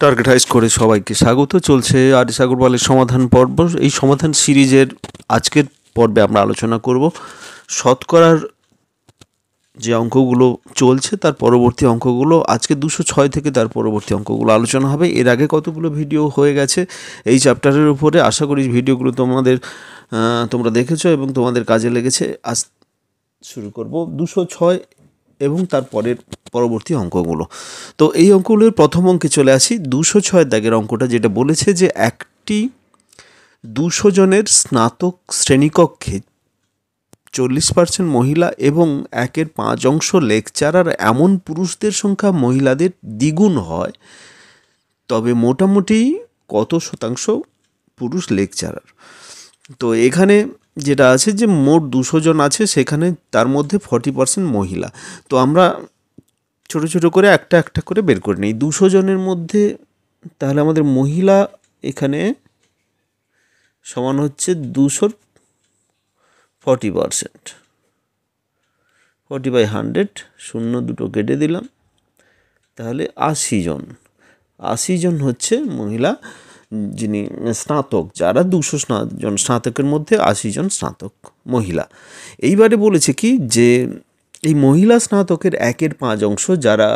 টার্গেটাইজ করে সবাইকে স্বাগত। চলছে আর সাগর বলের সমাধান পর্ব। এই সমাধান সিরিজের আজকের পর্বে আমরা আলোচনা করব শতকরার যে অঙ্কগুলো চলছে তার পরবর্তী অঙ্কগুলো। আজকে 206 থেকে তার পরবর্তী অঙ্কগুলো আলোচনা হবে। এর আগে কতগুলো ভিডিও হয়ে গেছে এই চ্যাপ্টারের উপরে, আশা করি ভিডিওগুলো তোমরা দেখেছো এবং তোমাদের কাজে লেগেছে। আজ শুরু করব 206 এবং তার পরবর্তী অঙ্কগুলো। তো এই অঙ্কগুলোর প্রথম অঙ্কে চলে আসি। 206 দাগের অঙ্কটা যেটা বলেছে যে একটি 200 জনের স্নাতক শ্রেণীকক্ষে 40% মহিলা এবং 1/5 লেকচারার এমন পুরুষদের সংখ্যা মহিলাদের দ্বিগুণ হয়, তবে মোটামুটি কত শতাংশ পুরুষ লেকচারার? তো এখানে যেটা আছে যে মোট 200 জন আছে, সেখানে তার মধ্যে 40% মহিলা। তো আমরা ছোট ছোট করে একটা একটা করে বের করে নিই 200 জনের মধ্যে। তাহলে আমাদের মহিলা এখানে সমান হচ্ছে 200 40%, 40/100, শূন্য দুটো কেটে দিলাম, তাহলে 80 জন। 80 জন হচ্ছে মহিলা যিনি স্নাতক, যারা 200 জন স্নাতকের মধ্যে 80 জন স্নাতক মহিলা। এইবারে বলেছে কি যে এই মহিলা স্নাতকের 1/5 যারা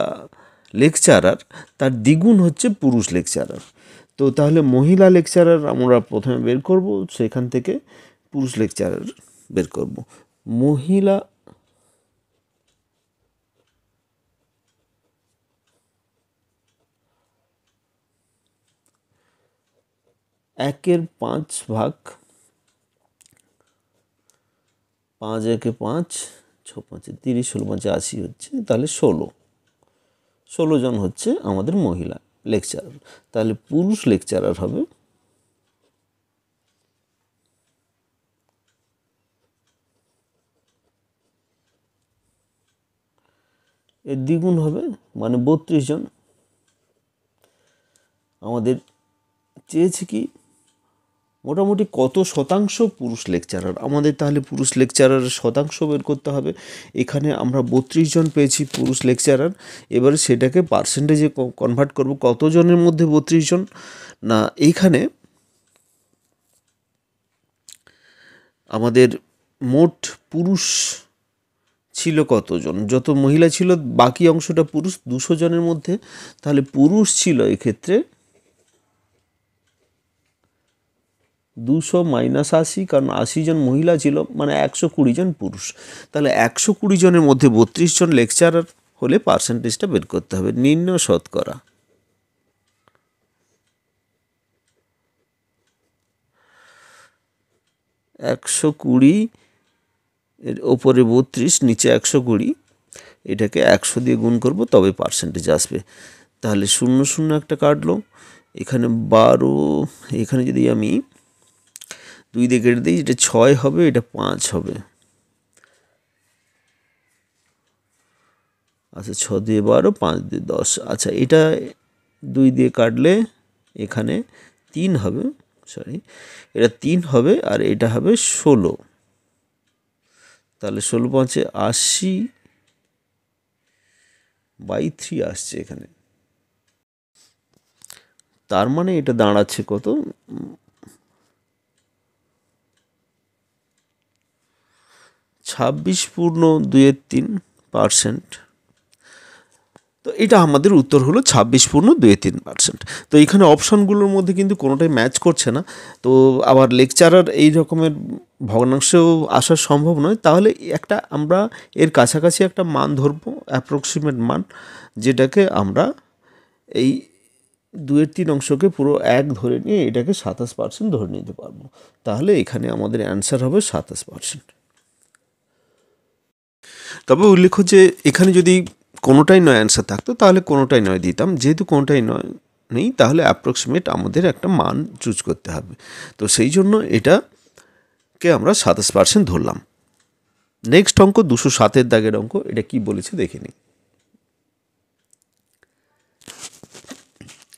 লেকচারার, তার দ্বিগুণ হচ্ছে পুরুষ লেকচারার। তো তাহলে মহিলা লেকচারার আমরা প্রথমে বের করব, সেখান থেকে পুরুষ লেকচারার বের করব। মহিলা একের 5 ভাগ 5, 1 5, 6 5 30, 16 5 80 হচ্ছে, তাহলে 16 জন হচ্ছে আমাদের মহিলা লেকচারার। তাহলে পুরুষ লেকচারার হবে এর দ্বিগুণ হবে, মানে 32 জন। আমাদের চেয়েছে কি মোটামুটি কত শতাংশ পুরুষ লেকচারার। আমাদের তাহলে পুরুষ লেকচারারের শতাংশ বের করতে হবে। এখানে আমরা 32 জন পেয়েছি পুরুষ লেকচারার। এবারে সেটাকে পার্সেন্টেজে কনভার্ট করব। কত জনের মধ্যে 32 জন? না, এইখানে আমাদের মোট পুরুষ ছিল কতজন, যত মহিলা ছিল বাকি অংশটা পুরুষ 200 জনের মধ্যে। তাহলে পুরুষ ছিল এক্ষেত্রে 200 - 80, কারণ 80 জন মহিলা ছিল, মানে 120 জন পুরুষ। তাহলে 120 জনের মধ্যে 32 জন লেকচারার হলে পার্সেন্টেজটা বের করতে হবে। নির্ণয় শতকরা। একশো 20 এর ওপরে 32, নিচে 120, এটাকে 100 দিয়ে গুণ করব, তবে পার্সেন্টেজ আসবে। তাহলে 0 0 একটা কাটলো, এখানে 12, এখানে যদি আমি 2 দিয়ে কেটে দিই, এটা 6 হবে, এটা 5 হবে। আচ্ছা, 6 দিয়ে 12, 5 দিয়ে 10। আচ্ছা, এটা 2 দিয়ে কাটলে এখানে 3 হবে, এটা 3 হবে, আর এটা হবে 16। তাহলে 16 5 80/3 আসছে এখানে। তার মানে এটা দাঁড়াচ্ছে কত? 26.23%। তো এটা আমাদের উত্তর হলো 26.23%। তো এখানে অপশানগুলোর মধ্যে কিন্তু কোনোটাই ম্যাচ করছে না। তো আবার লেকচারার এই রকমের ভগ্নাংশেও আসা সম্ভব নয়। তাহলে আমরা এর কাছাকাছি একটা মান ধরবো, অ্যাপ্রক্সিমেট মান, যেটাকে আমরা এই 2/3 অংশকে পুরো 1 ধরে নিয়ে এটাকে 27% ধরে নিতে পারবো। তাহলে এখানে আমাদের অ্যান্সার হবে 27%। তবে উল্লেখ্য যে এখানে যদি কোনোটাই নয় অ্যান্সার থাকতো, তাহলে কোনোটাই নয় দিতাম। যেহেতু কোনোটাই নয় নেই, তাহলে অ্যাপ্রক্সিমেট আমাদের একটা মান চুজ করতে হবে। তো সেই জন্য এটাকে আমরা 27% ধরলাম। নেক্সট অঙ্ক 207 দাগের অঙ্ক। এটা কি বলেছে দেখে নিই।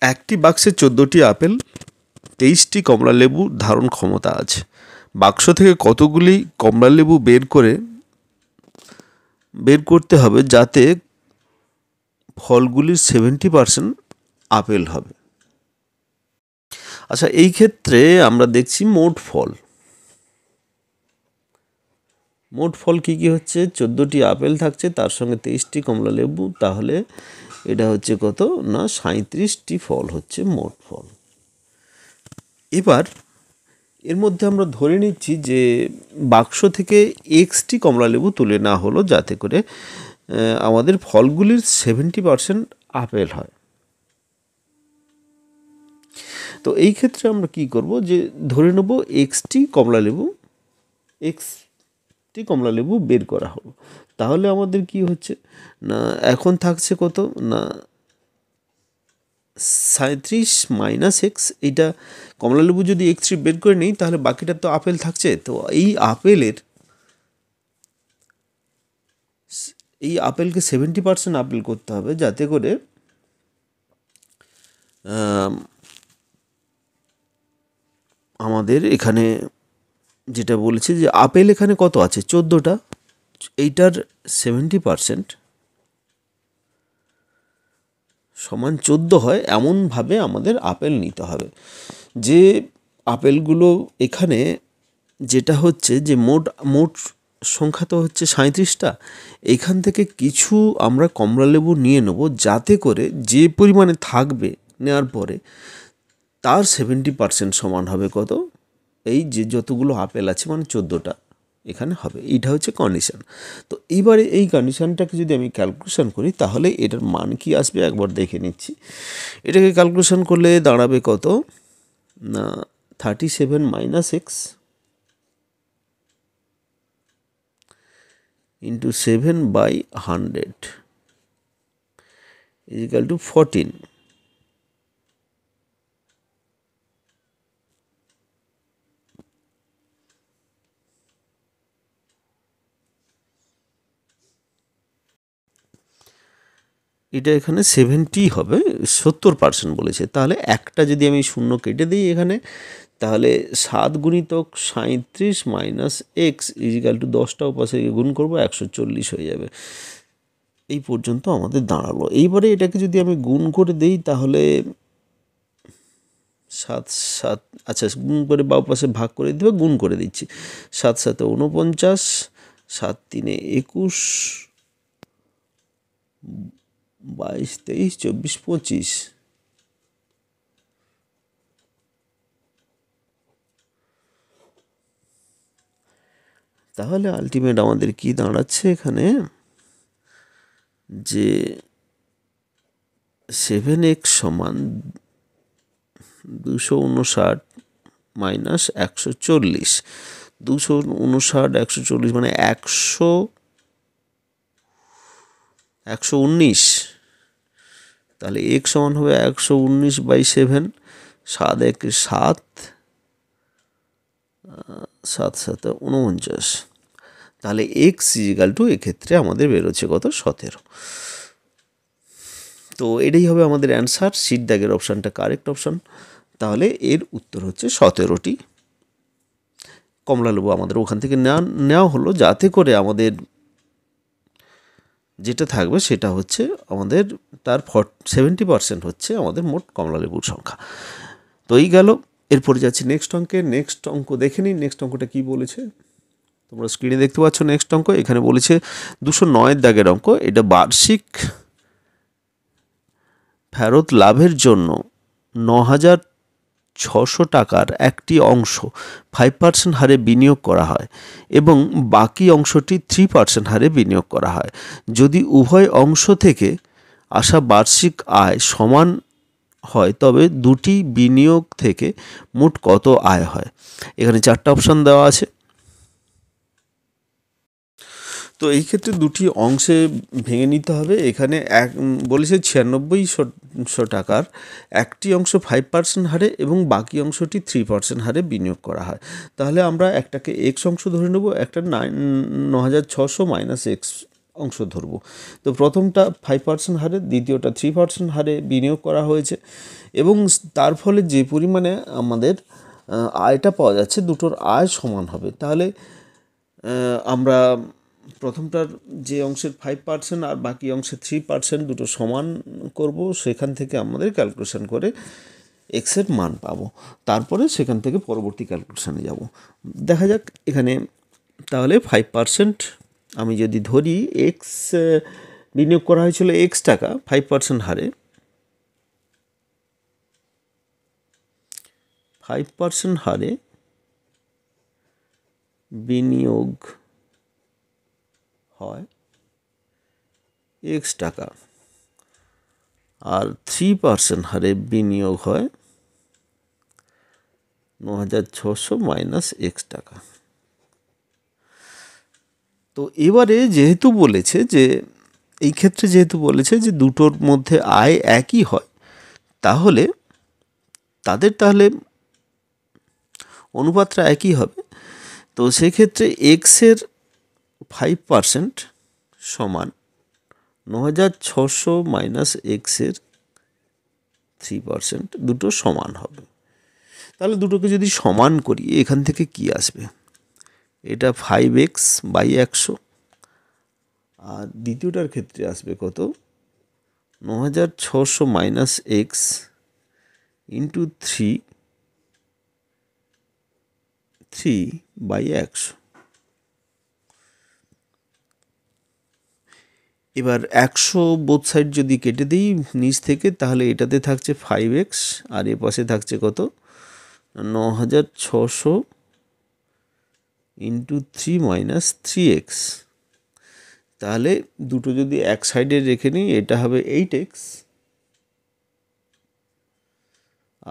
একটি বাক্সে 14টি আপেল, 23টি কমলা লেবু ধারণ ক্ষমতা আছে। বাক্স থেকে কতগুলি কমলা লেবু বের করতে হবে যাতে ফলগুলির 70% আপেল হবে। আচ্ছা, এই ক্ষেত্রে আমরা দেখছি মোট ফল কী কী হচ্ছে, 14টি আপেল থাকছে, তার সঙ্গে 23টি কমলা লেবু, তাহলে এটা হচ্ছে কত না 37টি ফল হচ্ছে মোট ফল। এবার এর মধ্যে আমরা ধরে নিচ্ছি যে বাক্স থেকে এক্সটি কমলা লেবু তুলে নেওয়া হলো, যাতে করে আমাদের ফলগুলির 70% আপেল হয়। তো এই ক্ষেত্রে আমরা কি করব, যে ধরে নেব এক্সটি কমলা লেবু বের করা হলো। তাহলে আমাদের কি হচ্ছে না, এখন থাকছে কত না 37 মাইনাস এক্স। এইটা কমলা লেবু যদি এক্সটি বের করে নিই, তাহলে বাকিটা তো আপেল থাকছে। তো এই আপেলকে 70% আপেল করতে হবে, যাতে করে আমাদের এখানে যেটা বলেছে যে আপেল এখানে কত আছে 14টা, এইটার 70% সমান 14 হয়, এমনভাবে আমাদের আপেল নিতে হবে। যে আপেলগুলো এখানে যেটা হচ্ছে যে মোট সংখ্যা তো হচ্ছে 37টা, এখান থেকে কিছু আমরা কমলা লেবু নিয়ে নেব, যাতে করে যে পরিমাণে থাকবে নেওয়ার পরে তার 70% সমান হবে কত, এই যে যতগুলো আপেল আছে মানে 14টা এখানে হবে। এইটা হচ্ছে কন্ডিশান। তো এইবারে এই কন্ডিশানটাকে যদি আমি ক্যালকুলেশন করি, তাহলে এটার মান কি আসবে একবার দেখে নিচ্ছি। এটাকে ক্যালকুলেশন করলে দাঁড়াবে কত না 37 minus x into 7/100 is equal two 14। এটা এখানে 70 হবে, 70% বলেছে। তাহলে একটা যদি আমি শূন্য কেটে দিই এখানে, তাহলে 7 গুণিতক 37 মাইনাস এক্স ইজিক্যাল টু 10টাও পাশে গুণ করবো, 140 হয়ে যাবে। এই পর্যন্ত আমাদের দাঁড়ালো। এইবারে এটাকে যদি আমি গুণ করে দিই, তাহলে 7 7, আচ্ছা গুণ করে বাম পাশে ভাগ করে দিতে হবে, গুণ করে দিচ্ছি। 7 7 49, 7 3 21, 22 23 24 25। তাহলে আলটিমেট আমাদের কি দাঁড়াচ্ছে এখানে, যে 7x সমান 259 মাইনাস 140। 259 140 মানে 119। তাহলে x সমান হবে 119/7। 7 1 7, 7 7 49। তাহলে এক্স ইজিক্যাল টু এক্ষেত্রে আমাদের বেরোচ্ছে কত 17। তো এটাই হবে আমাদের অ্যান্সার। সিট দাগের অপশানটা কারেক্ট অপশান। তাহলে এর উত্তর হচ্ছে 17টি কমলা লেবু আমাদের ওখান থেকে নেওয়া হলো, যাতে করে আমাদের যেটা থাকবে সেটা হচ্ছে আমাদের তার 70% হচ্ছে আমাদের মোট কমলা লেবুর সংখ্যা। তো এই গেল। এরপরে যাচ্ছি নেক্সট অঙ্কে। নেক্সট অঙ্ক দেখে নিই নেক্সট অঙ্কটা কী বলেছে। তোমরা স্ক্রিনে দেখতে পাচ্ছ নেক্সট অঙ্ক। এখানে বলেছে 209 দাগের অঙ্ক। এটা বার্ষিক ফেরত লাভের জন্য 9,600 টাকার একটি অংশ 5% হারে বিনিয়োগ করা হয় এবং বাকি অংশটি 3% হারে বিনিয়োগ করা হয়। যদি উভয় অংশ থেকে আসা বার্ষিক আয় সমান হয়, তবে দুটি বিনিয়োগ থেকে মোট কত আয় হয়। এখানে 4টা অপশান দেওয়া আছে। তো এই ক্ষেত্রে দুটি অংশে ভেঙে নিতে হবে। এখানে বলেছে 96,000 টাকার একটি অংশ 5% হারে এবং বাকি অংশটি 3% হারে বিনিয়োগ করা হয়। তাহলে আমরা একটাকে এক্স অংশ ধরে নেব, একটা 9,600 মাইনাস এক্স অংশ ধরবো। তো প্রথমটা 5% হারে, দ্বিতীয়টা 3% হারে বিনিয়োগ করা হয়েছে এবং তার ফলে যে পরিমাণে আমাদের আয়টা পাওয়া যাচ্ছে, দুটোর আয় সমান হবে। তাহলে আমরা প্রথমটার যে অংশের 5% আর বাকি অংশের 3% দুটো সমান করব। সেখান থেকে আমাদের ক্যালকুলেশন করে এক্সের মান পাবো, তারপরে সেখান থেকে পরবর্তী ক্যালকুলেশানে যাব। দেখা যাক এখানে তাহলে 5% আমি যদি ধরি এক্স বিনিয়োগ করা হয়েছিল এক্স টাকা 5% হারে, 5% হারে বিনিয়োগ হয় এক্স টাকা, আর 3% হারে বিনিয়োগ হয় 9,600 মাইনাস এক্স টাকা। তো এবারে যেহেতু বলেছে যে এই ক্ষেত্রে যেহেতু বলেছে যে দুটোর মধ্যে আয় একই হয়, তাহলে তাহলে অনুপাতটা একই হবে। তো সেক্ষেত্রে এক্সের 5% সমান 9,600 মাইনাস এক্সের 3%, দুটো সমান হবে। তাহলে দুটোকে যদি সমান করি এখান থেকে কি আসবে, এটা 5x বাই 100, আর দ্বিতীয়টার ক্ষেত্রে আসবে কত, 9,600 মাইনাস এক্স ইন্টু 3 বাই 100। এবার 100 বোথ সাইড যদি কেটে দিই নিচ থেকে, তাহলে এটাতে থাকছে 5x আর এ পাশে থাকছে কত, 9,600 ইন্টু 3 মাইনাস 3x। তাহলে দুটো যদি এক সাইডে রেখে নিই, এটা হবে 8x,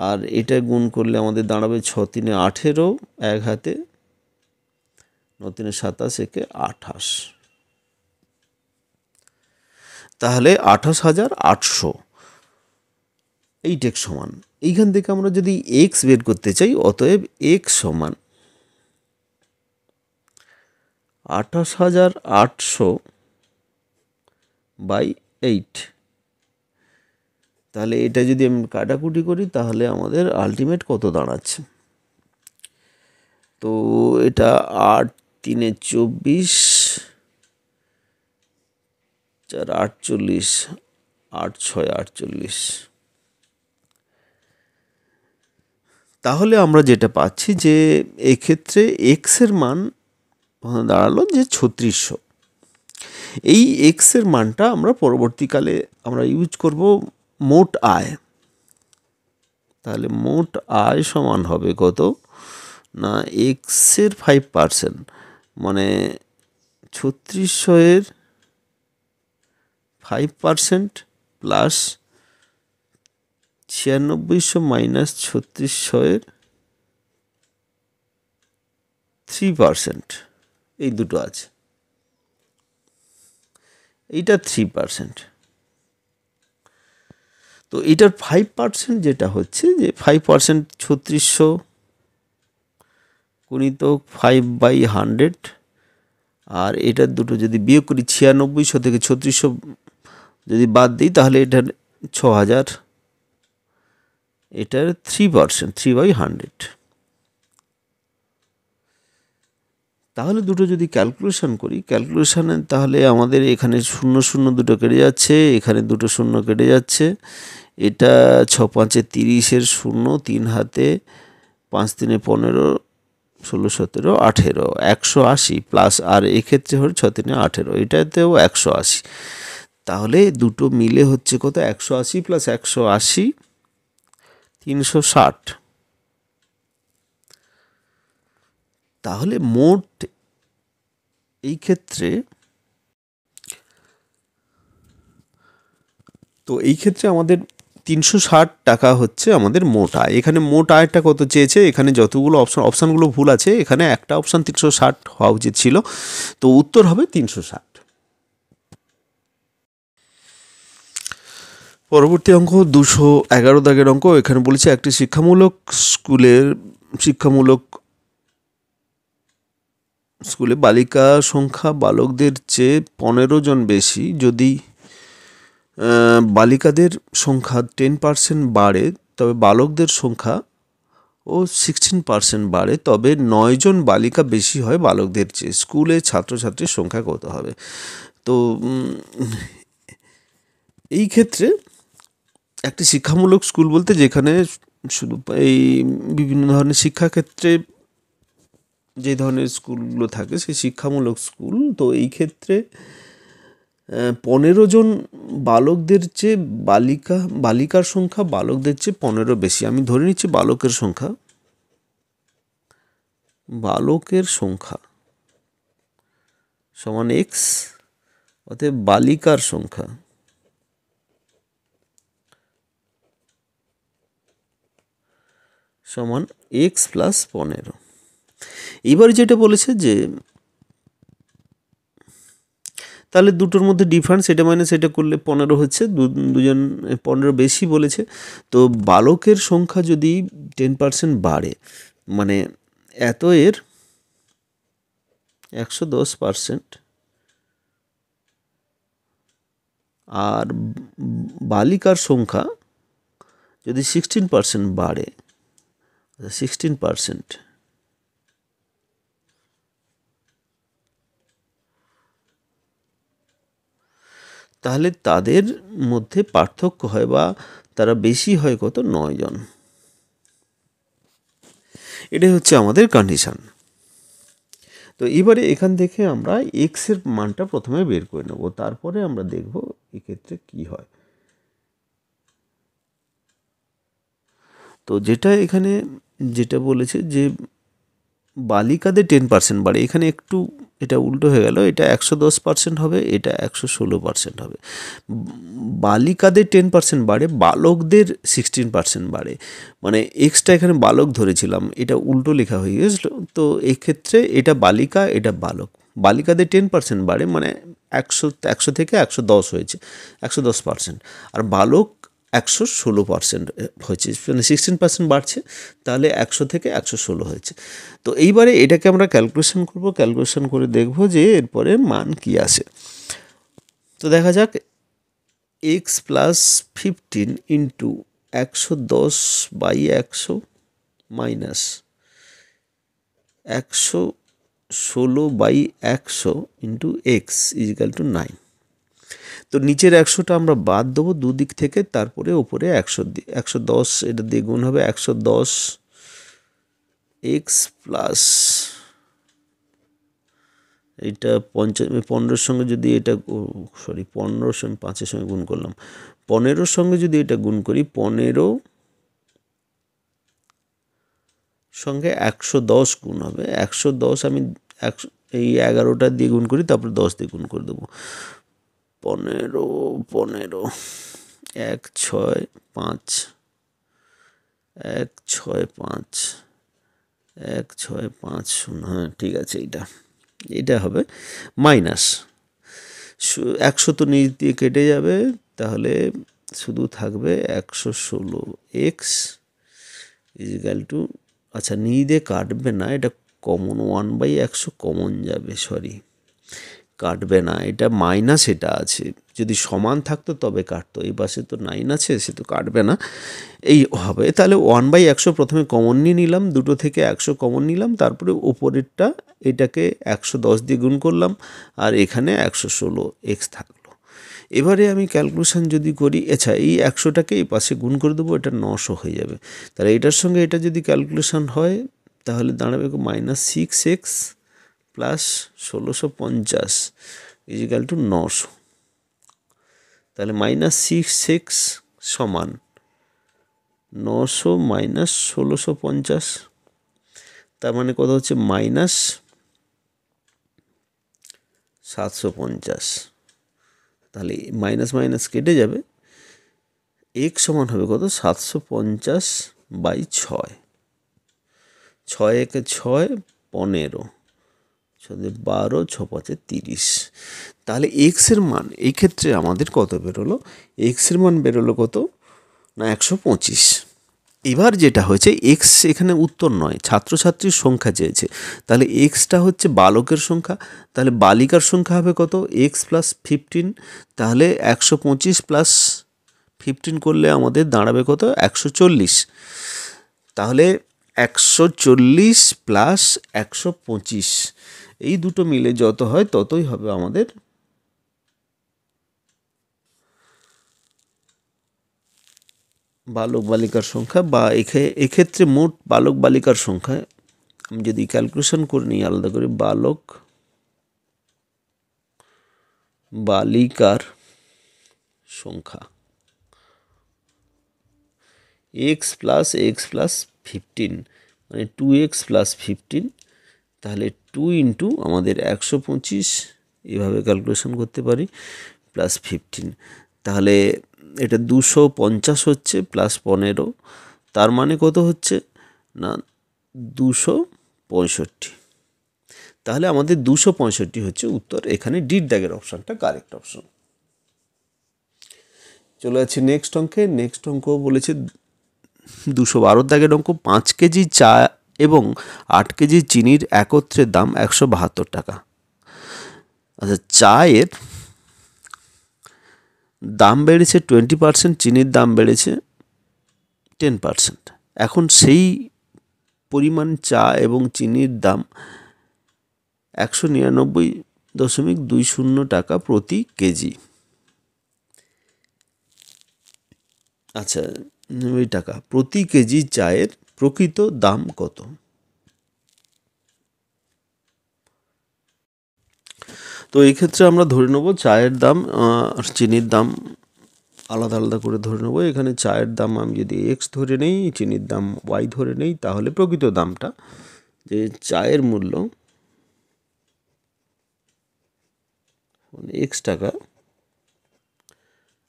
আর এটা গুণ করলে আমাদের দাঁড়াবে 6 3 18, এক হাতে 9 3 27, একে 28। তাহলে 28,800 8x সমান। এইখান থেকে আমরা যদি x বের করতে চাই, অতএব x সমান 28,800 বাই 8। তাহলে এটা যদি আমি কাটাকুটি করি তাহলে আমাদের আলটিমেট কত দাঁড়াচ্ছে, তো এটা 8 3 24, 4 48, 8 6 48। তাহলে আমরা যেটা পাচ্ছি যে এক্ষেত্রে এক্সের মান দাঁড়ালো যে 3600। এই এক্সের মানটা আমরা পরবর্তীকালে আমরা ইউজ করব মোট আয়। তাহলে মোট আয় সমান হবে কত না, এক্সের 5% মানে 3600 এর 5% প্লাস 9600 মাইনাস 3600 এর 3%, এই দুটো আছে, এইটা 3%। তো এটার 5% যেটা হচ্ছে যে 5% 3600 গুণিত 5/100, আর এটার দুটো যদি বিয়োগ করি 9600 থেকে 3600 যদি বাদ দিই তাহলে এটার 6000, এটার 3% 3/100। তাহলে দুটো যদি ক্যালকুলেশন করি, ক্যালকুলেশানে তাহলে আমাদের এখানে 0 0 দুটো কেটে যাচ্ছে, এখানে দুটো শূন্য কেটে যাচ্ছে, এটা 6 5 30 0, 3 হাতে 5 3 15, 16 17 18, 180 প্লাস, আর এক্ষেত্রে হল 6 3 18, এটাতেও 180। তাহলে দুটো মিলে হচ্ছে কত, 180 প্লাস 180 360। তাহলে মোট এই ক্ষেত্রে, তো এই ক্ষেত্রে আমাদের 360 টাকা হচ্ছে আমাদের মোট আয়। এখানে মোট আয়টা কত চেয়েছে, এখানে যতগুলো অপশানগুলো ভুল আছে, এখানে একটা অপশান 360 হওয়া উচিত ছিল, তো উত্তর হবে 360। পরবর্তী অঙ্ক 211 দাগের অঙ্ক। এখানে বলেছে একটি শিক্ষামূলক স্কুলে বালিকা সংখ্যা বালকদের চেয়ে 15 জন বেশি। যদি বালিকাদের সংখ্যা 10% বাড়ে তবে বালকদের সংখ্যা 16% বাড়ে, তবে 9 জন বালিকা বেশি হয় বালকদের চেয়ে। স্কুলে ছাত্রছাত্রীর সংখ্যা কত হবে? তো এই ক্ষেত্রে একটি শিক্ষামূলক স্কুল বলতে যেখানে শুধু এই বিভিন্ন ধরনের শিক্ষাক্ষেত্রে যে ধরনের স্কুলগুলো থাকে সেই শিক্ষামূলক স্কুল, তো এই ক্ষেত্রে 15 জন বালকদের চেয়ে বালিকার সংখ্যা বালকদের চেয়ে 15 বেশি। আমি ধরে নিচ্ছি বালকের সংখ্যা সমান এক্স, অতএব বালিকার সংখ্যা সমান এক্স প্লাস 15। এবার যেটা বলেছে যে তাহলে দুটোর মধ্যে ডিফারেন্স, এটা মাইনাস এটা করলে 15 হচ্ছে, দুজন 15 বেশি বলেছে। তো বালকের সংখ্যা যদি 10% বাড়ে, মানে এত এর 110%, আর বালিকার সংখ্যা যদি 16% বাড়ে, 16%, তাহলে তাদের মধ্যে পার্থক্য হয় বা তারা বেশি হয় কত, 9 জন। এটাই হচ্ছে আমাদের কন্ডিশন। তো এবারে এখান থেকে আমরা এক্স এর মানটা প্রথমে বের করে নেব, তারপরে আমরা দেখব এক্ষেত্রে কি হয়। তো যেটা বলেছে যে বালিকাদের 10% বাড়ে, এখানে একটু এটা উল্টো হয়ে গেল, এটা 110% হবে, এটা 116% হবে। বালিকাদের 10% বাড়ে, বালকদের 16% বাড়ে, মানে এক্সটা এখানে বালক ধরেছিলাম, এটা উল্টো লেখা হয়ে গেছিল। তো এক্ষেত্রে এটা বালিকা, এটা বালক। বালিকাদের 10% বাড়ে, মানে 100 থেকে 110 হয়েছে, 110%, আর বালক 116% হয়েছে, মানে 16% বাড়ছে, তাহলে 100 থেকে 116 হয়েছে। তো এইবারে এটাকে আমরা ক্যালকুলেশন করব, ক্যালকুলেশন করে দেখব যে এরপরে মান কি আসে। তো দেখা যাক, x plus 15 into 110/100 minus 116/100 into x equal to 9। তো নিচের 100টা আমরা বাদ দেবো দুদিক থেকে, তারপরে ওপরে 110 এটা দিয়ে গুণ হবে, 110 এক্স প্লাস এটা 15-র সঙ্গে যদি এটা 15-র সঙ্গে 5-এর সঙ্গে গুণ করলাম, 15-র সঙ্গে যদি এটা গুণ করি, 15 সঙ্গে 110 গুণ হবে, 110 আমি এই 11টা দিয়ে গুণ করি, তারপরে 10 দিয়ে গুণ করে দেবো, 15 1 6 5 1 6 5 1 6 5 0, হ্যাঁ ঠিক আছে, এটা হবে মাইনাস 100, তো নিচ দিয়ে কেটে যাবে, তাহলে শুধু থাকবে 116 এক্স ইজিক্যাল টু, আচ্ছা নিচ দিয়ে কাটবে না, এটা কমন 1/100 কমন যাবে, সরি কাটবে না, এটা মাইনাস এটা আছে, যদি সমান থাকতো তবে কাটতো, এই পাশে তো 9 আছে, সে তো কাটবে না, এই হবে। তাহলে 1/100 প্রথমে কমন নিয়ে নিলাম, দুটো থেকে 100 কমন নিলাম, তারপরে ওপরেরটা এটাকে 110 দিয়ে গুণ করলাম, আর এখানে 116 এক্স থাকলো। এবারে আমি ক্যালকুলেশন যদি করি, আচ্ছা এই 100টাকে এই পাশে গুণ করে দেবো, এটা 900 হয়ে যাবে। তাহলে এটার সঙ্গে এটা যদি ক্যালকুলেশন হয়, তাহলে দাঁড়াবে -6x প্লাস 1650 ইজিক্যাল টু 900। তাহলে -6x সমান 900 মাইনাস 1650, তার মানে কত হচ্ছে -750। তাহলে মাইনাস মাইনাস কেটে যাবে, এক সমান হবে কত, 750/6, 6 একে 6, 15, 12, 6 5 30। তাহলে এক্সের মান এই ক্ষেত্রে আমাদের কত বেরোলো, এক্সের মান বেরোলো কত না 125। এবার যেটা হয়েছে, এক্স এখানে উত্তর নয়, ছাত্রছাত্রীর সংখ্যা চেয়েছে, তাহলে এক্সটা হচ্ছে বালকের সংখ্যা, তাহলে বালিকার সংখ্যা হবে কত, এক্স প্লাস 15, তাহলে 125 প্লাস 15 করলে আমাদের দাঁড়াবে কত, 140। তাহলে 140 প্লাস 125 এই দুটো মিলে যত হয় ততই হবে আমাদের বালক বালিকার সংখ্যা, বা এক্ষেত্রে মোট বালক বালিকার সংখ্যা আমি যদি ক্যালকুলেশন করে নিই আলাদা করে, বালক বালিকার সংখ্যা এক্স প্লাস 15, মানে 2x প্লাস 15, তাহলে 2 ইন্টু আমাদের 125, এভাবে ক্যালকুলেশন করতে পারি, প্লাস 15, তাহলে এটা 250 হচ্ছে, প্লাস 15, তার মানে কত হচ্ছে না 265। তাহলে আমাদের 265 হচ্ছে উত্তর। এখানে ডির দাগের অপশানটা কারেক্ট অপশন। চলে যাচ্ছে নেক্সট অঙ্কে। নেক্সট অঙ্ক বলেছে 212 দাগের অঙ্ক, 5 কেজি চা এবং 8 কেজি চিনির একত্রে দাম 172 টাকা। আচ্ছা, চায়ের দাম বেড়েছে 20%, চিনির দাম বেড়েছে 10%। এখন সেই পরিমাণ চা এবং চিনির দাম 199.20 টাকা প্রতি কেজি। আচ্ছা, 90 টাকা প্রতি কেজি চায়ের প্রকৃত দাম কত? তো এই ক্ষেত্রে আমরা ধরে নেব চায়ের দাম আর চিনির দাম আলাদা আলাদা করে ধরে নেব। এখানে চায়ের দাম আমি যদি এক্স ধরে নেই, চিনির দাম ওয়াই ধরে নেই, তাহলে প্রকৃত দামটা, যে চায়ের মূল্য এক্স টাকা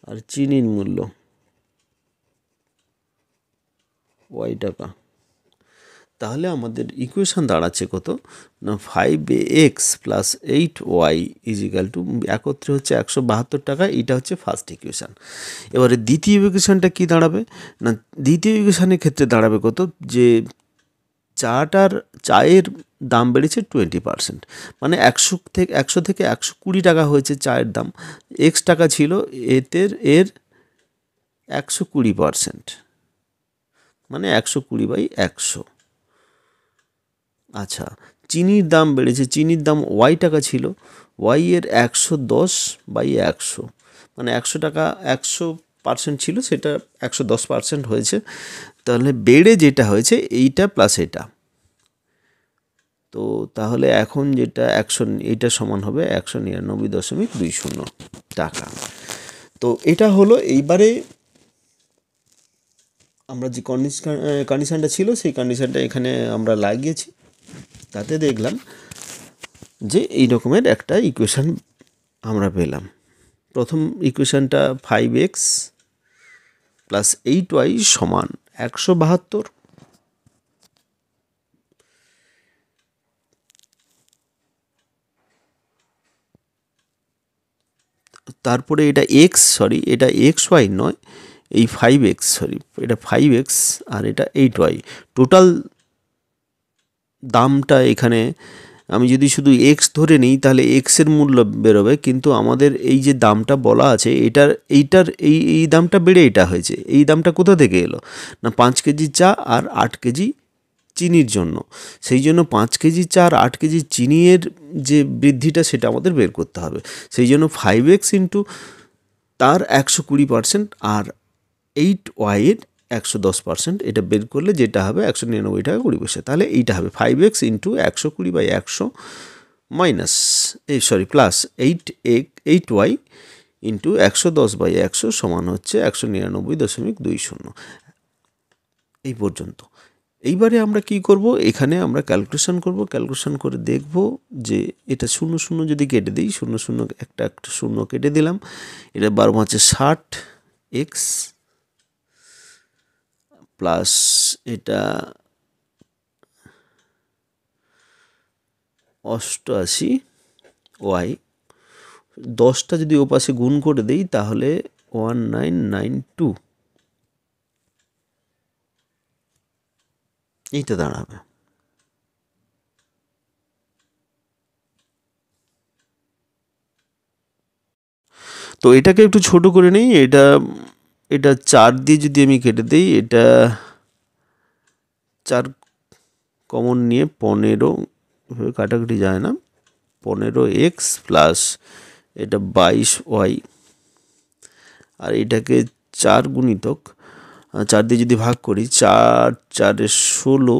আর চিনির মূল্য ওয়াই টাকা, তাহলে আমাদের ইকুয়েশান দাঁড়াচ্ছে কত না 5x plus 8y is equal two, একত্রে হচ্ছে 172 টাকা। এটা হচ্ছে ফার্স্ট ইকুয়েশান। এবারে দ্বিতীয় ইকুয়েশানটা কি দাঁড়াবে না, দ্বিতীয় ইকুয়েশানের ক্ষেত্রে দাঁড়াবে কত, যে চায়ের দাম বেড়েছে 20%, মানে 100 থেকে 120 টাকা হয়েছে চায়ের দাম। এক্স টাকা ছিল, এর 120%, মানে 120/100। আচ্ছা, চিনির দাম বেড়েছে, চিনির দাম ওয়াই টাকা ছিল, ওয়াই এর 110/100, মানে 100 টাকা 100% ছিল, সেটা 110% হয়েছে। তাহলে বেড়ে যেটা হয়েছে এইটা প্লাস এটা, তো তাহলে এখন যেটা এইটা সমান হবে 199.20 টাকা। তো এটা হলো, এইবারে আমরা যে কন্ডিশনটা ছিল সেই কন্ডিশনটা এখানে আমরা লাগিয়েছি, তাতে দেখলাম যে এই রকমের একটা ইকুয়েশান আমরা পেলাম। প্রথম ইকুয়েশানটা 5x প্লাস 8y সমান 172, তারপরে এটা এটা xy নয়, এই 5x, এটা 5x আর এটা 8y, টোটাল দামটা এখানে আমি যদি শুধু এক্স ধরে নিই তাহলে এক্সের মূল্য বেরোবে, কিন্তু আমাদের এই যে দামটা বলা আছে এইটার এই দামটা বেড়ে এটা হয়েছে। এই দামটা কোথা থেকে এলো না 5 কেজি চা আর 8 কেজি চিনির জন্য। সেই জন্য 5 কেজি চা আর 8 কেজি চিনির যে বৃদ্ধিটা সেটা আমাদের বের করতে হবে। সেই জন্য 5x ইন্টু তার 120% আর 8y এর 110%, এটা বের করলে যেটা হবে 199 টাকা 20 পয়সা। তাহলে এইটা হবে 5x into 120/100 minus plus 8y into 110/100 সমান হচ্ছে 199.20, এই পর্যন্ত। এইবারে আমরা কি করব, এখানে আমরা ক্যালকুলেশন করব, ক্যালকুলেশন করে দেখব যে এটা 0 0 যদি কেটে দিই, 0 0 একটা 0 কেটে দিলাম, এটা 12 60x প্লাস এটা 88y, 10টা যদি ওপাশে গুণ করে দিই তাহলে 1992, এইটা দাঁড়াবে। তো এটাকে একটু ছোট করে নিই, এটা 4 দিয়ে যদি আমি কেটে দিই, এটা 4 কমন নিয়ে 15, কাটাকাটি যায় না, 15x প্লাস এটা 22y, আর এটাকে 4 গুণিতক 4 দিয়ে যদি ভাগ করি, 4 4 16,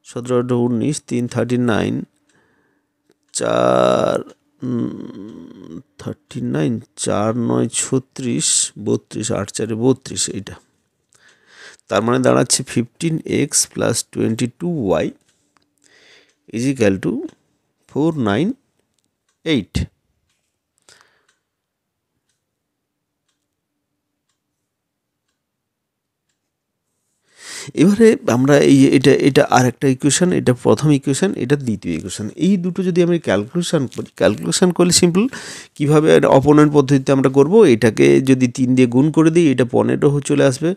17 18 19, 3 39, 4 39, 4 9 36, 32, 8 4 32, এইটা। তার মানে দাঁড়াচ্ছে 15x plus 22y is equal two 498। এবারে আমরা এটা আর একটা ইকুয়েশন, এটা প্রথম ইকুয়েশন, এটা দ্বিতীয় ইকুয়েশন। এই দুটো যদি আমি ক্যালকুলেশন করলে সিম্পল কীভাবে অপোনেন্ট পদ্ধতিতে আমরা করব, এটাকে যদি 3 দিয়ে গুণ করে দিই এটা 15 চলে আসবে,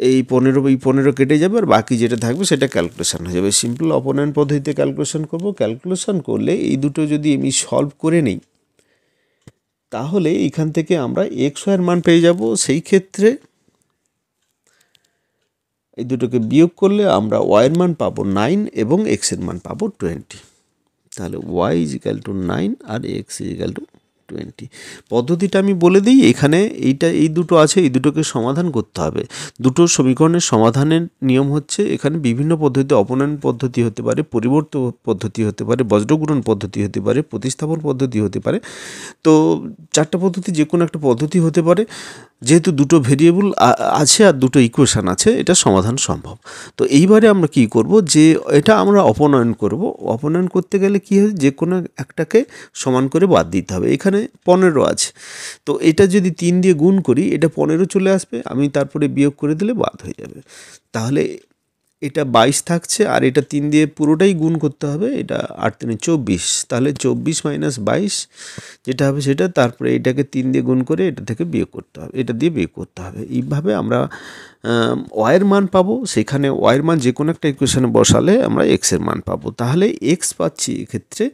এই 15 কেটে যাবে, আর বাকি যেটা থাকবে সেটা ক্যালকুলেশন হয়ে যাবে। সিম্পল অপোনেন্ট পদ্ধতিতে ক্যালকুলেশন করব। ক্যালকুলেশন করলে এই দুটো যদি আমি সলভ করে নিই তাহলে এখান থেকে আমরা এক্স ওয়াইয়ের মান পেয়ে যাব। সেই ক্ষেত্রে এই দুটোকে বিয়োগ করলে আমরা ওয়াইয়ের মান পাবো 9 এবং এক্সের মান পাবো 20। তাহলে ওয়াই ইজ ইকাল টু 9 আর এক্স ইজ ইকাল টু 20। পদ্ধতিটা আমি বলে দিই, এখানে এই দুটো আছে, এই দুটোকে সমাধান করতে হবে। দুটো সমীকরণের সমাধানের নিয়ম হচ্ছে, এখানে বিভিন্ন পদ্ধতি, অপনয়ন পদ্ধতি হতে পারে, পরিবর্তন পদ্ধতি হতে পারে, বজ্রগুণন পদ্ধতি হতে পারে, প্রতিস্থাপন পদ্ধতি হতে পারে। তো 4টা পদ্ধতি যে কোনো একটা পদ্ধতি হতে পারে। যেহেতু দুটো ভেরিয়েবল আছে আর দুটো ইকুয়েশান আছে, এটা সমাধান সম্ভব। তো এইবারে আমরা কি করব, যে এটা আমরা অপনয়ন করব। অপনয়ন করতে গেলে কি হয়, যে কোনো একটাকে সমান করে বাদ দিতে হবে। এখানে 15 আছে, তো এটা যদি 3 দিয়ে গুণ করি এটা 15 চলে আসবে, আমি তারপরে বিয়োগ করে দিলে বাদ হয়ে যাবে। তাহলে এটা 22 থাকছে, আর এটা 3 দিয়ে পুরোটাই গুণ করতে হবে, এটা 8 3 24, তাহলে 24 মাইনাস 22 যেটা হবে সেটা, তারপরে এটাকে 3 দিয়ে গুণ করে এটা থেকে বিয়োগ করতে হবে, এটা দিয়ে বিয়োগ করতে হবে। এইভাবে আমরা ওয়াইয়ের মান পাবো। সেখানে ওয়াইয়ের মান যে কোনো একটা ইকুয়েশনে বসালে আমরা এক্সের মান পাবো। তাহলে এক্স পাচ্ছি এক্ষেত্রে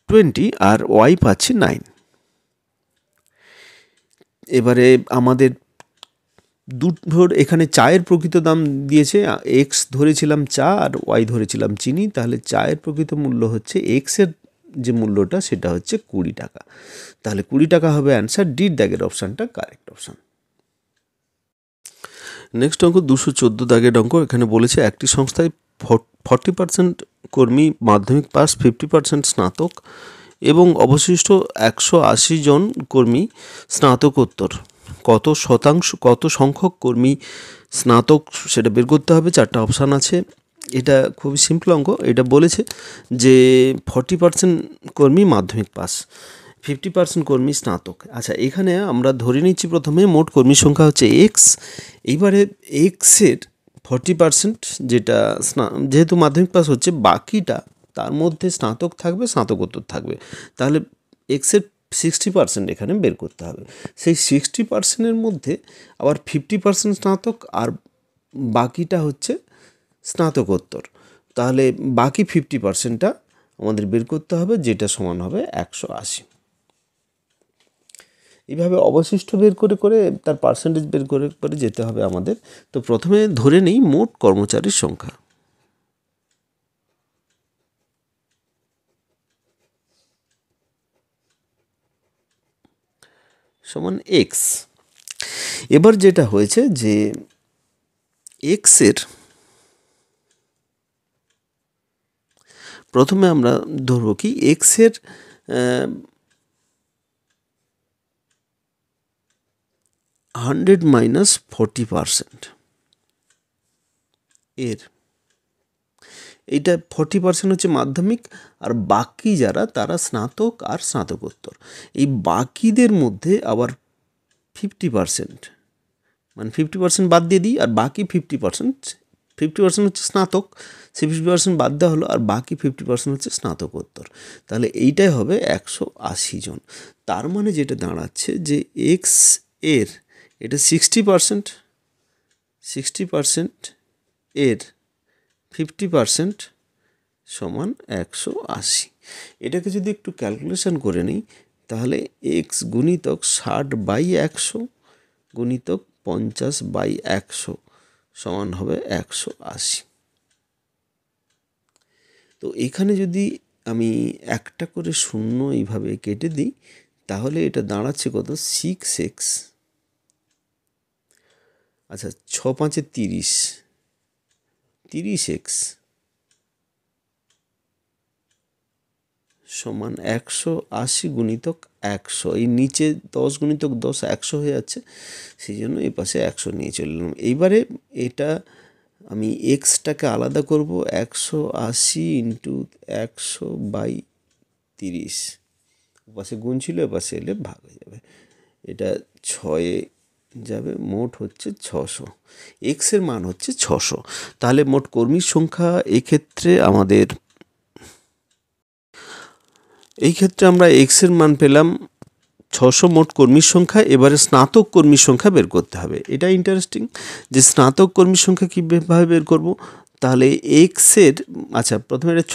20 আর ওয়াই পাচ্ছি 9। এবারে আমাদের দুটোর এখানে চায়ের প্রকৃত দাম দিয়েছে, এক্স ধরেছিলাম চা আর ওয়াই ধরেছিলাম চিনি। তাহলে চায়ের প্রকৃত মূল্য হচ্ছে, এক্সের যে মূল্যটা সেটা হচ্ছে 20 টাকা। তাহলে 20 টাকা হবে অ্যান্সার। ডির দাগের অপশানটা কারেক্ট অপশান। নেক্সট অঙ্ক 214 দাগের অঙ্ক। এখানে বলেছে একটি সংস্থায় 40% কর্মী মাধ্যমিক পাস, 50% স্নাতক এবং অবশিষ্ট 180 জন কর্মী স্নাতকোত্তর। কত সংখ্যক কর্মী স্নাতক সেটা বের করতে হবে। 4টা অপশান আছে। এটা খুবই সিম্পল অঙ্ক। এটা বলেছে যে 40% কর্মী মাধ্যমিক পাস, 50% কর্মী স্নাতক। আচ্ছা, এখানে আমরা ধরে নিচ্ছি প্রথমে মোট কর্মী সংখ্যা হচ্ছে এক্স। এইবারে এক্সের 40% যেটা যেহেতু মাধ্যমিক পাস হচ্ছে, বাকিটা তার মধ্যে স্নাতক থাকবে, স্নাতকোত্তর থাকবে। তাহলে এক্সের 60% এখানে বের করতে হবে। সেই 60%-এর মধ্যে আবার 50% স্নাতক আর বাকিটা হচ্ছে স্নাতকোত্তর। তাহলে বাকি 50%টা আমাদের বের করতে হবে, যেটা সমান হবে 180। এইভাবে অবশিষ্ট বের করে করে তার পার্সেন্টেজ বের করে করে যেতে হবে আমাদের। তো প্রথমে ধরে নিই মোট কর্মচারীর সংখ্যা সমান এক্স। এবার যেটা হয়েছে যে এক্সের প্রথমে আমরা ধরবো কি, এক্সের 100 মাইনাস 40% এর, এইটা 40% হচ্ছে মাধ্যমিক, আর বাকি যারা তারা স্নাতক আর স্নাতকোত্তর। এই বাকিদের মধ্যে আবার 50%, মানে 50% বাদ দিয়ে দিই, আর বাকি 50% হচ্ছে স্নাতক, 50% বাদ দেওয়া হলো, আর বাকি 50% হচ্ছে স্নাতকোত্তর। তাহলে এইটাই হবে 180 জন। তার মানে যেটা দাঁড়াচ্ছে যে এক্স এর এটা 60% এর 50% সমান 180। এটাকে যদি একটু ক্যালকুলেশন করে নিই তাহলে এক্স গুণিতক 60/100 গুণিতক 50/100 সমান হবে 180। তো এখানে যদি আমি একটা করে শূন্য এইভাবে কেটে দিই তাহলে এটা দাঁড়াচ্ছে কত, 6x আচ্ছা, 6×5 = 30, 30x সমান 180 গুণিতক 100। এই নিচে 10 গুণিতক 10 100 হয়ে যাচ্ছে, সেই জন্য এই পাশে 100 নিয়ে চলে এলাম। এইবারে এটা আমি এক্সটাকে আলাদা করব, 180 ইন্টু 100/30। পাশে গুণ ছিল, এপাশে এলে ভাগ হয়ে যাবে। এটা 6-এ যাবে, মোট হচ্ছে 600। এক্সের মান হচ্ছে 600। তাহলে মোট কর্মীর সংখ্যা এক্ষেত্রে আমাদের, এই ক্ষেত্রে আমরা এক্সের মান পেলাম 600 মোট কর্মীর সংখ্যা। এবারে স্নাতক কর্মীর সংখ্যা বের করতে হবে। এটা ইন্টারেস্টিং যে স্নাতক কর্মীর সংখ্যা কীভাবে বের করব। তাহলে এক্সের, আচ্ছা প্রথমে এটা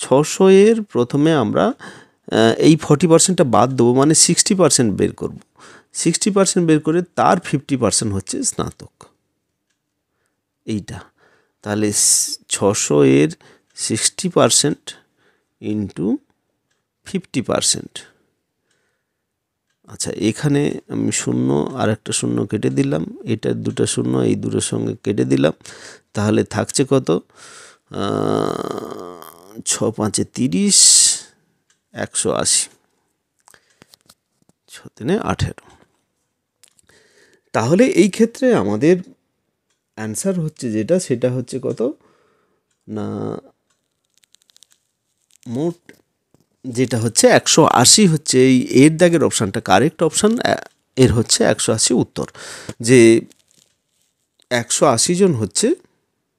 600-এর প্রথমে আমরা এই 40%টা বাদ দেবো, মানে 60% বের করব। 60% বের করে তার 50% হচ্ছে স্নাতক, এইটা। তাহলে 600-এর 60% ইন্টু 50%। আচ্ছা, এখানে আমি শূন্য আর একটা শূন্য কেটে দিলাম, এটার দুটো শূন্য এই দুটোর সঙ্গে কেটে দিলাম। তাহলে থাকছে কত? 6×5 = 30, 180, 6×3 = 18। তাহলে এই ক্ষেত্রে আমাদের অ্যান্সার হচ্ছে যেটা, সেটা হচ্ছে কত না, মোট যেটা হচ্ছে 180 হচ্ছে এই এর দাগের অপশানটা কারেক্ট অপশান। এর হচ্ছে 180 উত্তর, যে 180 জন হচ্ছে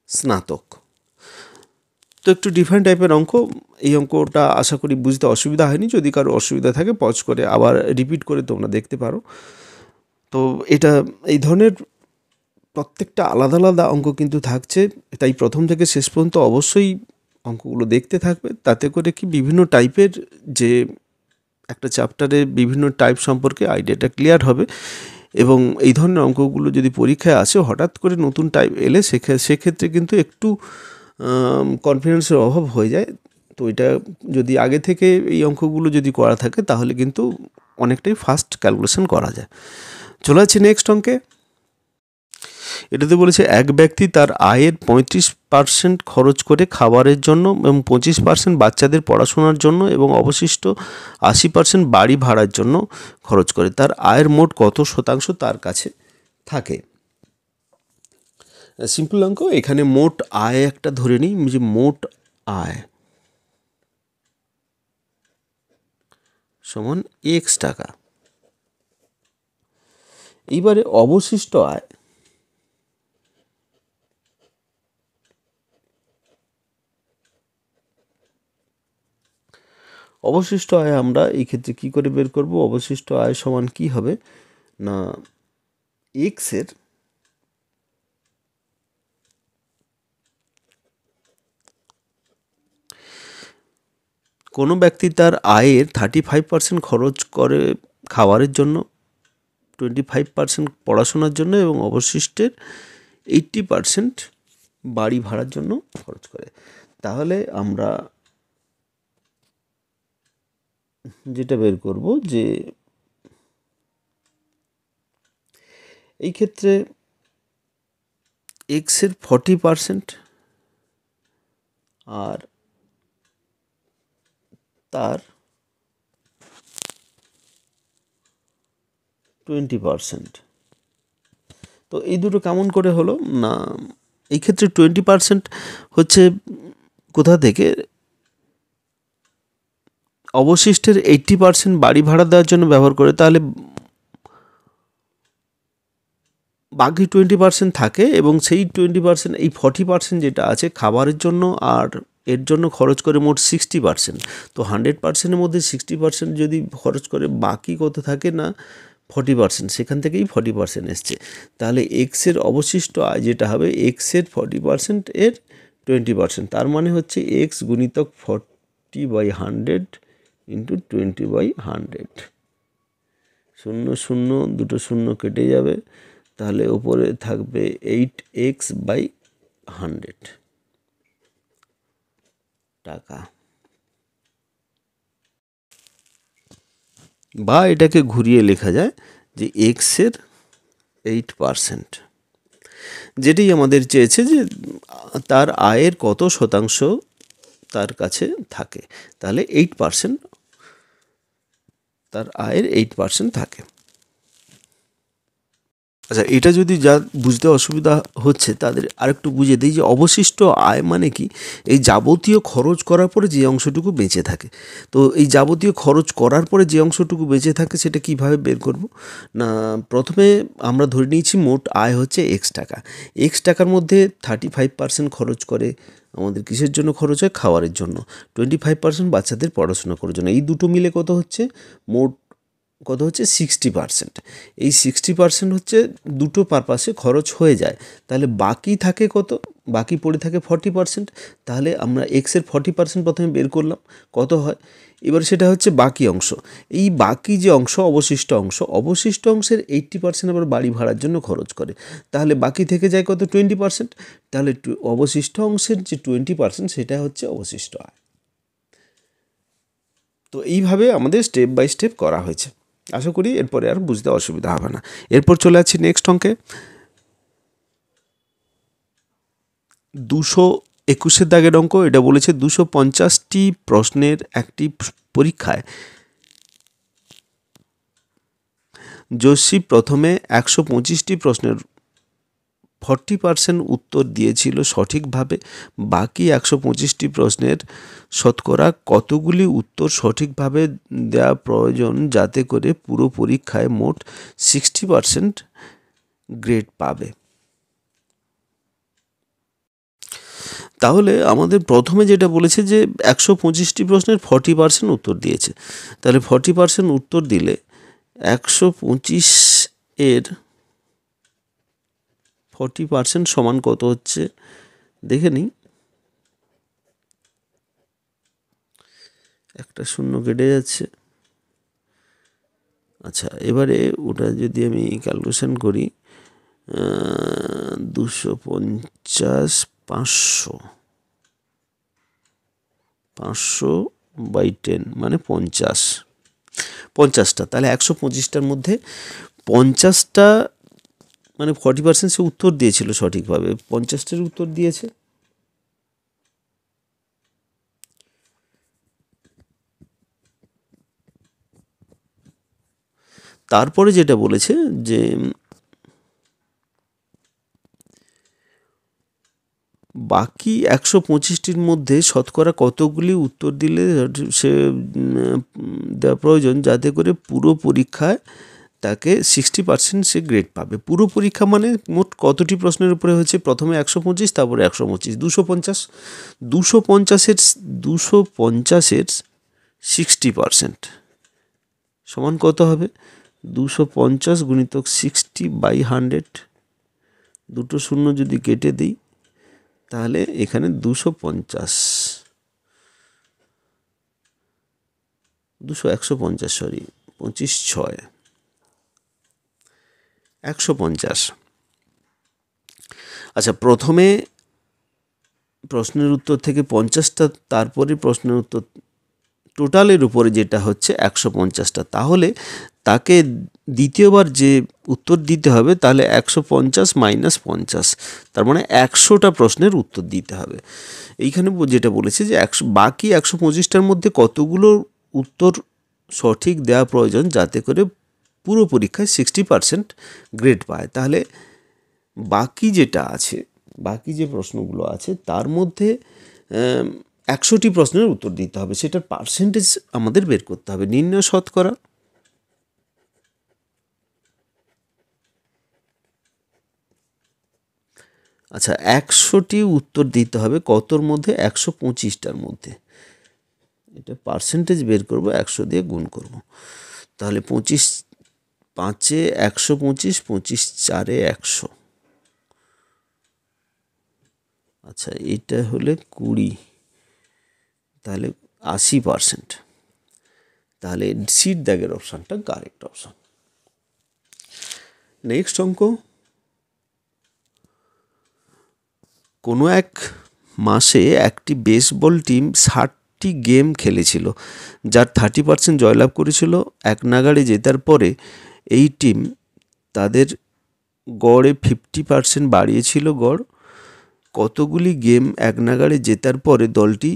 স্নাতক। তো একটু ডিফারেন্ট টাইপের অঙ্ক। এই অঙ্কটা আশা করি বুঝতে অসুবিধা হয়নি। যদি কারো অসুবিধা থাকে পজ করে আবার রিপিট করে তোমরা দেখতে পারো। তো এটা এই ধরনের প্রত্যেকটা আলাদা আলাদা অঙ্ক কিন্তু থাকছে, তাই প্রথম থেকে শেষ পর্যন্ত অবশ্যই অঙ্কগুলো দেখতে থাকবে। তাতে করে কি বিভিন্ন টাইপের, যে একটা চ্যাপ্টারে বিভিন্ন টাইপ সম্পর্কে আইডিয়াটা ক্লিয়ার হবে। এবং এই ধরনের অঙ্কগুলো যদি পরীক্ষায় আসে, হঠাৎ করে নতুন টাইপ এলে সেক্ষেত্রে কিন্তু একটু কনফিডেন্সের অভাব হয়ে যায়। তো এটা যদি আগে থেকে এই অঙ্কগুলো যদি করা থাকে, তাহলে কিন্তু অনেকটাই ফাস্ট ক্যালকুলেশন করা যায়। চলে যাচ্ছে নেক্সট অঙ্কে। এটাতে বলেছে এক ব্যক্তি তার আয়ের 35% খরচ করে খাবারের জন্য এবং 25% বাচ্চাদের পড়াশোনার জন্য এবং অবশিষ্ট 80% বাড়ি ভাড়ার জন্য খরচ করে। তার আয়ের মোট কত শতাংশ তার কাছে থাকে? সিম্পল অঙ্ক। এখানে মোট আয় একটা ধরে নিই, যে মোট আয় সমান এক্স টাকা। এইবারে অবশিষ্ট আয়, অবশিষ্ট আয় আমরা এই ক্ষেত্রে কি করে বের করব? অবশিষ্ট আয় সমান কি হবে না, এক্সের কোনো ব্যক্তি তার আয়ের 35% খরচ করে খাবারের জন্য, 25% পড়াশোনার জন্য এবং অবশিষ্টের 80% বাড়ি ভাড়ার জন্য খরচ করে। তাহলে আমরা যেটা বের করব, যে এই ক্ষেত্রে এক্সের 40% আর তার 20%। তো এই দুটো কেমন করে হলো না, এই ক্ষেত্রে 20% হচ্ছে কোথা থেকে? অবশিষ্টের 80% বাড়ি ভাড়া দেওয়ার জন্য ব্যবহার করে। তাহলে বাকি 20% থাকে, এবং সেই 20%, এই 40% যেটা আছে খাবারের জন্য, আর এর জন্য খরচ করে মোট 60%। তো 100%-এর মধ্যে 60% যদি খরচ করে, বাকি কত থাকে না 40%। সেখান থেকেই 40% এসছে। তাহলে এক্সের অবশিষ্ট আয় যেটা হবে, এক্সের 40% এর 20%, তার মানে হচ্ছে এক্স গুণিতক 40/100 ইন্টু 20/100। শূন্য শূন্য দুটো শূন্য কেটে যাবে, তাহলে ওপরে থাকবে 8x/100 টাকা। বা এটাকে ঘুরিয়ে লেখা যায় যে এক্সের 8%, যেটি আমাদের চেয়েছে যে তার আয়ের কত শতাংশ তার কাছে থাকে, তাহলে 8%, তার আয়ের 8% থাকে। আচ্ছা, এটা যদি যা বুঝতে অসুবিধা হচ্ছে তাদের আরেকটু বুঝিয়ে দিই যে অবশিষ্ট আয় মানে কি, এই যাবতীয় খরচ করার পরে যে অংশটুকু বেঁচে থাকে। তো এই যাবতীয় খরচ করার পরে যে অংশটুকু বেঁচে থাকে সেটা কিভাবে বের করব না, প্রথমে আমরা ধরে নিয়েছি মোট আয় হচ্ছে এক্স টাকা। এক্স টাকার মধ্যে 35% খরচ করে আমাদের কিসের জন্য খরচ হয়, খাওয়ারের জন্য। 25% বাচ্চাদের পড়াশোনা করার জন্য। এই দুটো মিলে কত হচ্ছে, মোট কত হচ্ছে 60%। এই 60% হচ্ছে দুটো পারপাসে খরচ হয়ে যায়। তাহলে বাকি থাকে কত, বাকি পড়ে থাকে 40%। তাহলে আমরা এক্সের 40% প্রথমে বের করলাম, কত হয়। এবার সেটা হচ্ছে বাকি অংশ। এই বাকি যে অংশ, অবশিষ্ট অংশের 80% আবার বাড়ি ভাড়ার জন্য খরচ করে। তাহলে বাকি থেকে যায় কত, 20%। তাহলে অবশিষ্ট অংশের যে 20% সেটা হচ্ছে অবশিষ্ট আয়। তো এইভাবে আমাদের স্টেপ বাই স্টেপ করা হয়েছে। আশা করি এরপরে আর বুঝতে অসুবিধা হবে না। এরপর চলে যাচ্ছি নেক্সট অঙ্কে। 221 দাগের অঙ্ক। এটা বলেছে 250টি প্রশ্নের একটি পরীক্ষায় জোশী প্রথমে 125টি প্রশ্নের 40% উত্তর দিয়েছিল সঠিকভাবে। বাকি 125টি প্রশ্নের শতকরা কতগুলি উত্তর সঠিকভাবে দেওয়া প্রয়োজন যাতে করে পুরো পরীক্ষায় মোট 60% গ্রেড পাবে। তাহলে আমাদের প্রথমে যেটা বলেছে যে 125টি প্রশ্নের 40% উত্তর দিয়েছে। তাহলে 40% উত্তর দিলে 125 এর 40% সমান কত হচ্ছে দেখে নিই। একটা শূন্য কেটে যাচ্ছে। আচ্ছা, এবারে ওটা যদি আমি ক্যালকুলেশন করি, 250, 500 বাই 10 মানে 50টা। তাহলে 125টার মধ্যে 50টা মানে 40% সে উত্তর দিয়েছিল সঠিকভাবে, 50টার উত্তর দিয়েছে। তারপরে যেটা বলেছে যে বাকি 125টির মধ্যে শতকরা কতগুলি উত্তর দিলে সে দেওয়া প্রয়োজন যাতে করে পুরো পরীক্ষায় তাকে 60% সে গ্রেড পাবে। পুরো পরীক্ষা মানে মোট কতটি প্রশ্নের উপরে হয়েছে, প্রথমে 125, তারপরে 125, 250। 250-এর 60% সমান কত হবে, 250 গুণিতক 60/100। দুটো শূন্য যদি কেটে দিই তাহলে এখানে 250, 150 সরি 25/6 150। আচ্ছা, প্রথমে প্রশ্নের উত্তর থেকে 50টা, তারপরে প্রশ্নের উত্তর টোটালের উপরে যেটা হচ্ছে 150টা। তাহলে তাকে দ্বিতীয়বার যে উত্তর দিতে হবে তাহলে 150 মাইনাস 50, তার মানে 100টা প্রশ্নের উত্তর দিতে হবে। এইখানে যেটা বলেছে যে বাকি 125টার মধ্যে কতগুলো উত্তর সঠিক দেওয়া প্রয়োজন যাতে করে পুরো পরীক্ষায় 60% গ্রেড পায়। তাহলে বাকি যেটা আছে, বাকি যে প্রশ্নগুলো আছে তার মধ্যে 100টি প্রশ্নের উত্তর দিতে হবে, সেটার পার্সেন্টেজ আমাদের বের করতে হবে। নির্ণয় শতকরা। আচ্ছা, 100টি উত্তর দিতে হবে কতর মধ্যে, 125টার মধ্যে। এটা পার্সেন্টেজ বের করব, 100 দিয়ে গুণ করব। তাহলে 25/5 125, 25/4 100। আচ্ছা, এটা হলে 20, তাহলে 80%। তাহলে সিট দাগের অপশানটা কারেক্ট অপশান। নেক্সট অঙ্ক। কোনো এক মাসে একটি বেসবল টিম 60টি গেম খেলেছিল, যার 30% জয়লাভ করেছিল। এক নাগাড়ে জেতার পরে এই টিম তাদের গড়ে 50% বাড়িয়েছিল গড়। কতগুলি গেম এক নাগাড়ে জেতার পরে দলটি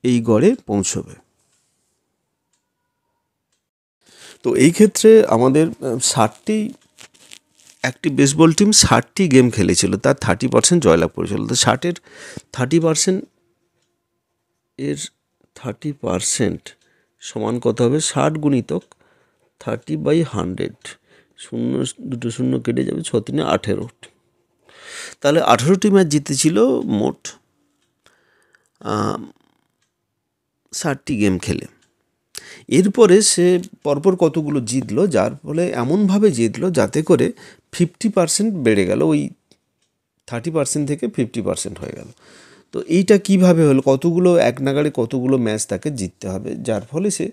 এই গড়ে পৌঁছবে। তো এই ক্ষেত্রে আমাদের 60টি একটি বেসবল টিম 60টি গেম খেলেছিল, তার 30% জয়লাভ করেছিল। তো 60-এর 30% এর 30% সমান কত হবে? 60 গুণিতক 30/100, 2 শূন্য কেটে যাবে, 6 3 18। তাহলে 18টি ম্যাচ জিতেছিল মোট 60টি গেম খেলে। এরপরে সে পরপর কতগুলো জিতলো, যার ফলে এমনভাবে জিতলো যাতে করে 50% বেড়ে গেল, ওই 30% থেকে 50% হয়ে গেল। তো এইটা কিভাবে হলো? কতগুলো এক নাগাড়ে কতগুলো ম্যাচ তাকে জিততে হবে, যার ফলে সে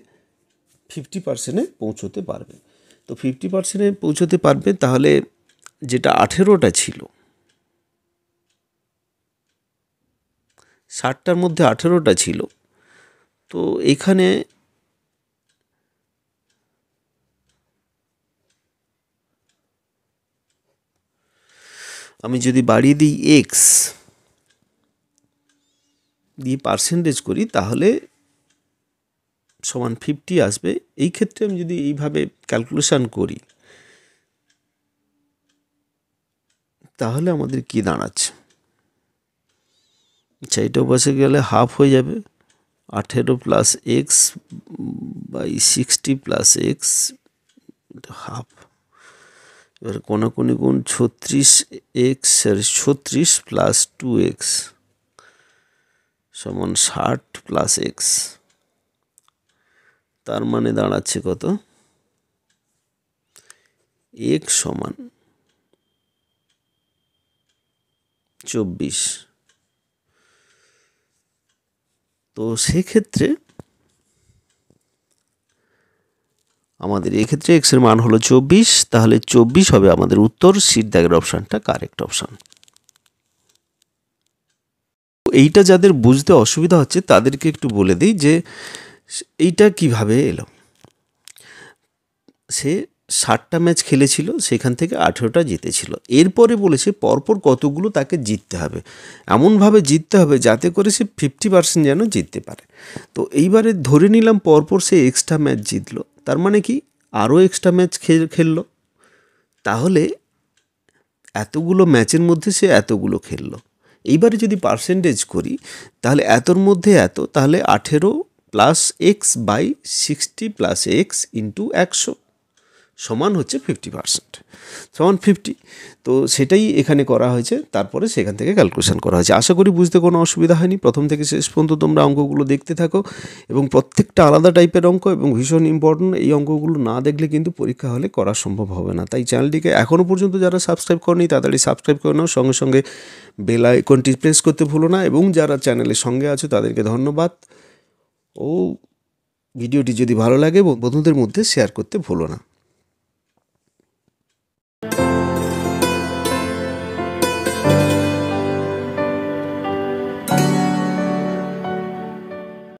50%-এ পৌঁছতে পারবে। তো 50%-এ পৌঁছতে পারবে, তাহলে যেটা 18টা ছিল, 60টার মধ্যে 18টা ছিল, তো এখানে আমি যদি বাড়িয়ে দিই এক্স দিয়ে পার্সেন্টেজ করি, তাহলে সমান 50 আসবে। এই ক্ষেত্রে আমি যদি এইভাবে ক্যালকুলেশন করি, তাহলে আমাদের কি দাঁড়াচ্ছে? আচ্ছা, এটা বসে গেলে হাফ হয়ে যাবে, 18 plus x by 60 plus x half. এবার কোনাকুনি গুণ 36 প্লাস 2x সমান 60 প্লাস এক্স। তার মানে দাঁড়াচ্ছে কত? x সমান 24। তো সেক্ষেত্রে আমাদের এক্ষেত্রে x এর মান হলো 24, তাহলে 24 হবে আমাদের উত্তর। সিট দাগের অপশানটা কারেক্ট অপশান। এইটা যাদের বুঝতে অসুবিধা হচ্ছে তাদেরকে একটু বলে দিই যে এইটা কিভাবে এলো। সে 60টা ম্যাচ খেলেছিল, সেখান থেকে 18টা জিতেছিল। এরপরে বলেছে পরপর কতগুলো তাকে জিততে হবে, এমনভাবে জিততে হবে যাতে করে সে 50% যেন জিততে পারে। তো এইবারে ধরে নিলাম পরপর সে এক্সট্রা ম্যাচ জিতলো, তার মানে কি আরও এক্সট্রা ম্যাচ খেললো, তাহলে এতগুলো ম্যাচের মধ্যে সে এতগুলো খেললো। এইবারে যদি পার্সেন্টেজ করি, তাহলে এতর মধ্যে এত, তাহলে 18 plus x by 60 plus x into 100 সমান হচ্ছে 50%, সমান 50। তো সেটাই এখানে করা হয়েছে, তারপরে সেখান থেকে ক্যালকুলেশন করা হয়েছে। আশা করি বুঝতে কোনো অসুবিধা হয়নি। প্রথম থেকে শেষ পর্যন্ত তোমরা অঙ্কগুলো দেখতে থাকো, এবং প্রত্যেকটা আলাদা টাইপের অঙ্ক এবং ভীষণ ইম্পর্টেন্ট। এই অঙ্কগুলো না দেখলে কিন্তু পরীক্ষা হলে করা সম্ভব হবে না। তাই চ্যানেলটিকে এখনও পর্যন্ত যারা সাবস্ক্রাইব করেনি তাড়াতাড়ি সাবস্ক্রাইব করে নাও, সঙ্গে সঙ্গে বেল আইকনটি প্রেস করতে ভুলো না, এবং যারা চ্যানেলের সঙ্গে আছে তাদেরকে ধন্যবাদ। ও ভিডিওটি যদি ভালো লাগে বন্ধুদের মধ্যে শেয়ার করতে ভুলো না।